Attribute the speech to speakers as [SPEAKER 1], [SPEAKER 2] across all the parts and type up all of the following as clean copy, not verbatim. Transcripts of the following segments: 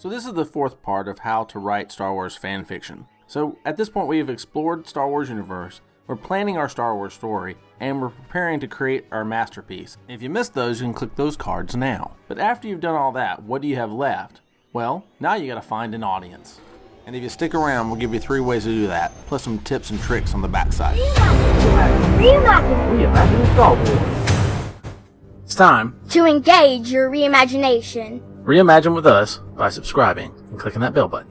[SPEAKER 1] So this is the fourth part of how to write Star Wars fan fiction. So at this point we have explored Star Wars universe, we're planning our Star Wars story, and we're preparing to create our masterpiece. If you missed those, you can click those cards now. But after you've done all that, what do you have left? Well, now you gotta find an audience. And if you stick around, we'll give you 3 ways to do that, plus some tips and tricks on the backside.
[SPEAKER 2] Reimagine Star Wars.
[SPEAKER 1] It's time
[SPEAKER 3] to engage your reimagination.
[SPEAKER 1] Reimagine with us by subscribing and clicking that bell button.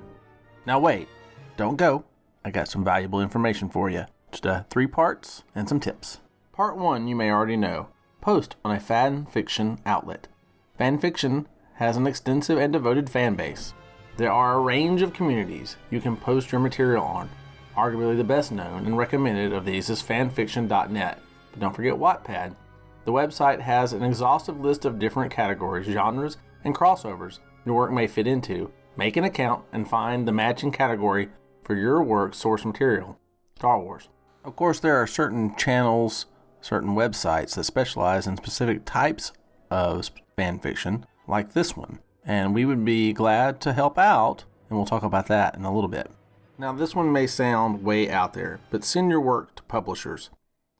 [SPEAKER 1] Now wait, don't go. I got some valuable information for you. Just 3 parts and some tips. Part 1 you may already know. Post on a fan fiction outlet. Fan fiction has an extensive and devoted fan base. There are a range of communities you can post your material on. Arguably the best known and recommended of these is fanfiction.net. But don't forget Wattpad. The website has an exhaustive list of different categories, genres, and crossovers your work may fit into. Make an account and find the matching category for your work's source material, Star Wars. Of course, there are certain channels, certain websites that specialize in specific types of fan fiction, like this one, and we would be glad to help out, and we'll talk about that in a little bit. Now, this one may sound way out there, but send your work to publishers.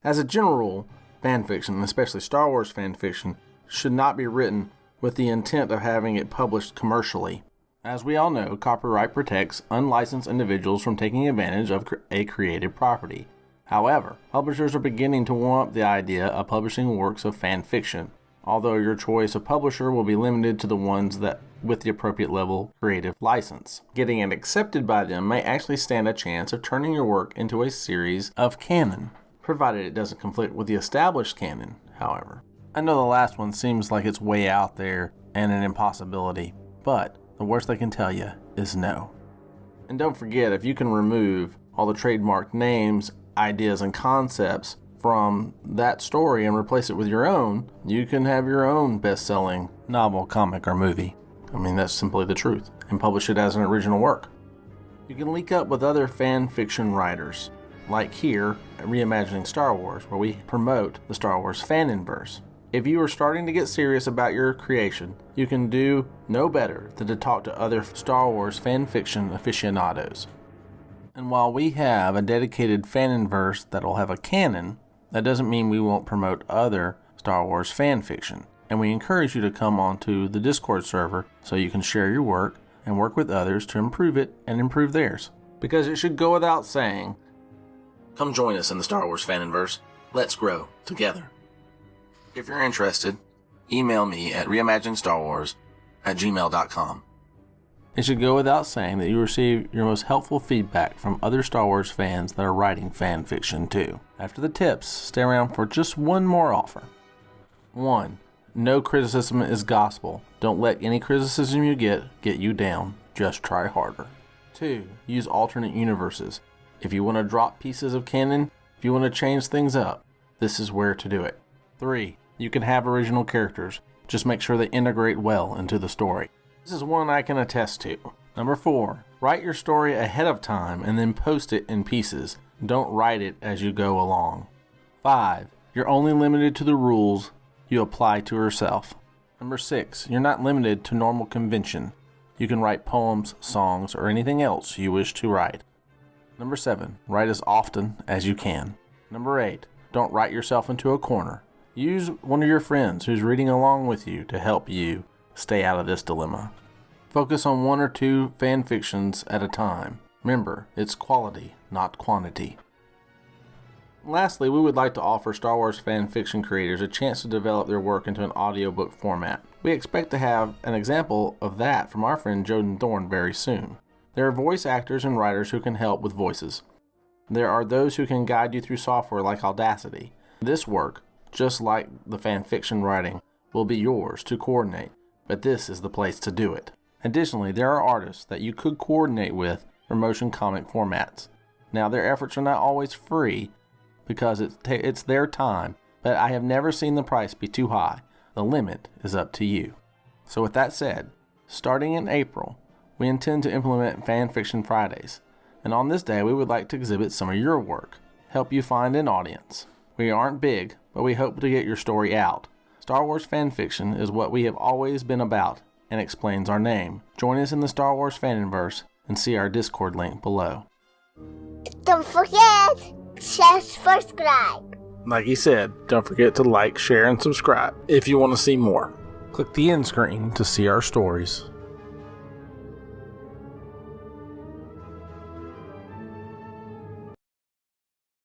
[SPEAKER 1] As a general rule, fan fiction, especially Star Wars fan fiction, should not be written with the intent of having it published commercially. As we all know, copyright protects unlicensed individuals from taking advantage of a creative property. However, publishers are beginning to warm up the idea of publishing works of fan fiction, although your choice of publisher will be limited to the ones that with the appropriate level creative license. Getting it accepted by them may actually stand a chance of turning your work into a series of canon, provided it doesn't conflict with the established canon, however. I know the last one seems like it's way out there and an impossibility, but the worst they can tell you is no. And don't forget, if you can remove all the trademarked names, ideas, and concepts from that story and replace it with your own, you can have your own best-selling novel, comic, or movie. I mean, that's simply the truth, and publish it as an original work. You can link up with other fan fiction writers, like here at Reimagining Star Wars, where we promote the Star Wars Faninverse. If you are starting to get serious about your creation, you can do no better than to talk to other Star Wars fan fiction aficionados. And while we have a dedicated Faninverse that will have a canon, that doesn't mean we won't promote other Star Wars fan fiction. And we encourage you to come onto the Discord server so you can share your work and work with others to improve it and improve theirs. Because it should go without saying, come join us in the Star Wars Faninverse. Let's grow together. If you're interested, email me at reimaginestarwars@gmail.com. It should go without saying that you receive your most helpful feedback from other Star Wars fans that are writing fan fiction too. After the tips, stay around for just one more offer. 1. No criticism is gospel. Don't let any criticism you get you down. Just try harder. 2. Use alternate universes. If you want to drop pieces of canon, if you want to change things up, this is where to do it. 3. You can have original characters. Just make sure they integrate well into the story. This is one I can attest to. 4. Write your story ahead of time and then post it in pieces. Don't write it as you go along. 5. You're only limited to the rules you apply to yourself. 6. You're not limited to normal convention. You can write poems, songs, or anything else you wish to write. 7. Write as often as you can. 8. Don't write yourself into a corner. Use one of your friends who's reading along with you to help you stay out of this dilemma. Focus on 1 or 2 fan fictions at a time. Remember, it's quality, not quantity. Lastly, we would like to offer Star Wars fan fiction creators a chance to develop their work into an audiobook format. We expect to have an example of that from our friend Joden Thorne very soon. There are voice actors and writers who can help with voices. There are those who can guide you through software like Audacity. This work, just like the fan fiction writing, will be yours to coordinate, but this is the place to do it. Additionally, there are artists that you could coordinate with for motion comic formats. Now, their efforts are not always free because it's their time, but I have never seen the price be too high. The limit is up to you. So with that said, starting in April, we intend to implement Fanfiction Fridays, and on this day we would like to exhibit some of your work, help you find an audience. We aren't big, but we hope to get your story out. Star Wars fanfiction is what we have always been about, and explains our name. Join us in the Star Wars Fanfiction and see our Discord link below.
[SPEAKER 3] Don't forget to subscribe.
[SPEAKER 2] Like he said, don't forget to like, share, and subscribe if you want to see more.
[SPEAKER 1] Click the end screen to see our stories.